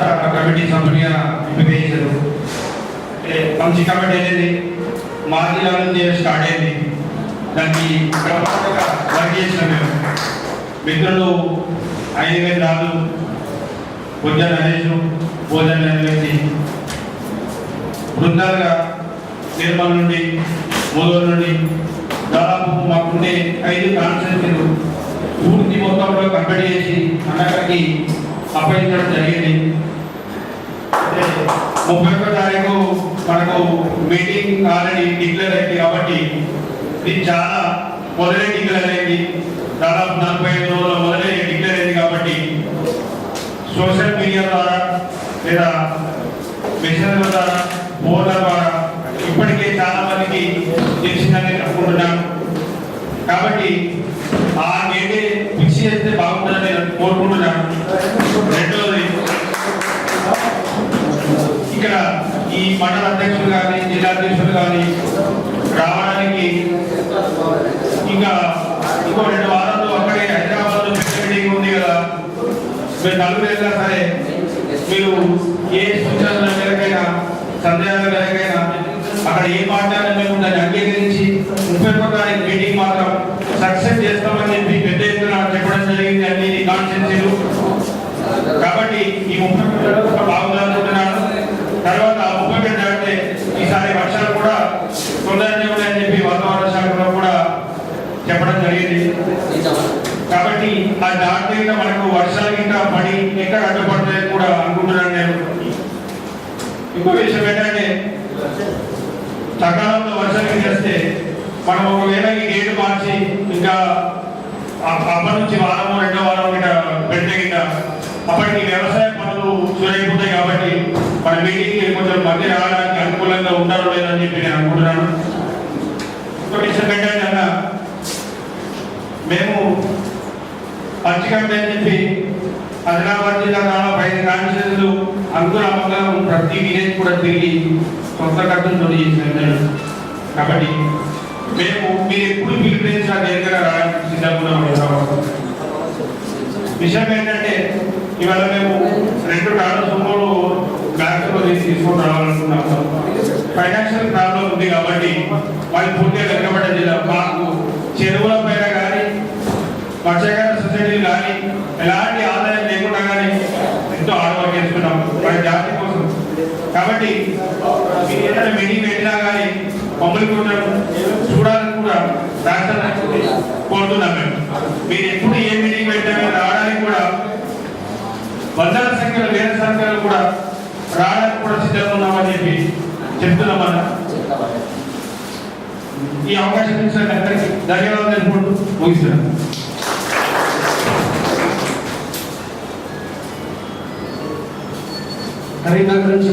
రాష్ట్ర కమిటీ సభ్యునిగా ఎంపిక చేశారు. మంచి కమిటీ అనేది మాజీల నుంచి స్టార్ట్ అయింది. దానికి క్రమంగా వర్క్ చేసిన మేము మిత్రులు 5,000 రాజు, భుజ నరేష్, భోజన వ్యక్తి బృందాలుగా నిర్మల్ నుండి, మూలూరు నుండి దాదాపు మాకుండే 5 కాన్స్టిట్యూన్సీలు పూర్తి మొత్తంలో కంప్లీట్ చేసి అన్నగారికి అప్పగించడం జరిగింది. 31వ తారీఖు మనకు మీటింగ్ ఆల్రెడీ డిక్లేర్ అయింది కాబట్టి ఇది చాలా మొదలై డిక్లేర్ అయింది. దాదాపు 45 రోజుల మొదలై డిక్లేర్ అయింది కాబట్టి సోషల్ మీడియా ద్వారా లేదా మెసేజ్ల ద్వారా, ఫోన్ల ద్వారా ఇప్పటికే చాలా మందికి తెలిసిందని అనుకుంటున్నాను. కాబట్టి ఆ డేటే ఫిక్స్ చేస్తే బాగుంటుందని కోరుకుంటున్నాను. రెండవది, ఇక్కడ ఈ మండల అధ్యక్షులు కానీ, జిల్లా అధ్యక్షులు కానీ రావడానికి ఇంకా ఇంకో 2 వారాలు అక్కడే హైదరాబాద్లో పెద్ద మీటింగ్ ఉంది కదా. మీరు నలుగురు వెళ్ళినా సరే మీరు ఏ సూచనల మేరకైనా, సందేహాల మేరకైనా అక్కడ ఏ మాట్లాడినా మేము దాన్ని అంగీకరించి 31వ తారీఖు మీటింగ్ మాత్రం సక్సెస్ చేస్తామని చెప్పి పెద్ద ఎత్తున చెప్పడం జరిగింది అన్ని కాన్స్టిట్యూన్సీలు. కాబట్టి ఈ 31 బాగుందనుకుంటున్నాను. తర్వాత 31 దాటితే ఈసారి వర్షాలు కూడా తొందరనే ఉన్నాయని చెప్పి వాతావరణ శాఖలో కూడా చెప్పడం జరిగింది. కాబట్టి ఆ దాటిన మనకు వర్షాలు ఇంకా పడి ఎక్కడ అడ్డుపడతాయని కూడా అనుకుంటున్నాను నేను. ఇంకో విషయం ఏంటంటే, సకాలంలో వర్షాలు చేస్తే మనం ఒకవేళ ఈ డేట్ మార్చి ఇంకా అప్పటి నుంచి వారము 2వ వారం గిట్ట పెడితే గిట్ట అప్పటికి వ్యవసాయ పనులు చూరైపోతాయి. కాబట్టి మన మీటింగ్కి కొంచెం మంది రావడానికి అనుకూలంగా ఉంటారో లేదని చెప్పి నేను అనుకుంటున్నాను. ఇంకో విషయం ఏంటంటే అన్న, మేము పంచకంటే అని చెప్పి ఆదిలాబాద్ జిల్లా 5 కాన్స్టిట్యూన్సీలు అనుకూలంగా ప్రతి విలేజ్ కూడా తిరిగి సొంత ఖర్చులతో చేసినారు. కాబట్టి మేము మీరు ఎప్పుడు పిలుపునిచ్చినా దగ్గర రావడానికి సిద్ధంగా ఉన్నాం. విషయం ఏంటంటే, ఇవాళ మేము 2 టాటా సుమోలు బ్యాంకులో తీసుకొని రావాలనుకున్నాము. ఫైనాన్షియల్ ప్రాబ్లం ఉంది కాబట్టి వాళ్ళు పూర్తిగా వెనుకబడ్డ జిల్లా. మాకు చెరువుల పైన కానీ, మత్స్యకార సొసైటీలు కానీ ఎలాంటి ఆదాయం లేకుండా కానీ ఎంతో హార్డ్ వర్క్ చేసుకున్నాం మన జాతి కోసం. కాబట్టి మీరు ఏదైనా మీటింగ్ పెట్టినా కానీ మమ్మల్ని కూడా చూడాలని కూడా రాష్ట్రాన్ని కోరుతున్నాం. మీరు ఎప్పుడు ఏ మీటింగ్ పెట్టినా రావడానికి కూడా వందల సంఖ్యలో, వేల సంఖ్యలో కూడా రావడానికి కూడా సిద్ధంగా ఉన్నామని చెప్పి చెప్తున్నామన్న. ఈ అవకాశం ఇచ్చిన అందరికీ ధన్యవాదాలు తెలుపుకుంటూ ముగిస్తున్నాను. కరీంనగర్ నుంచి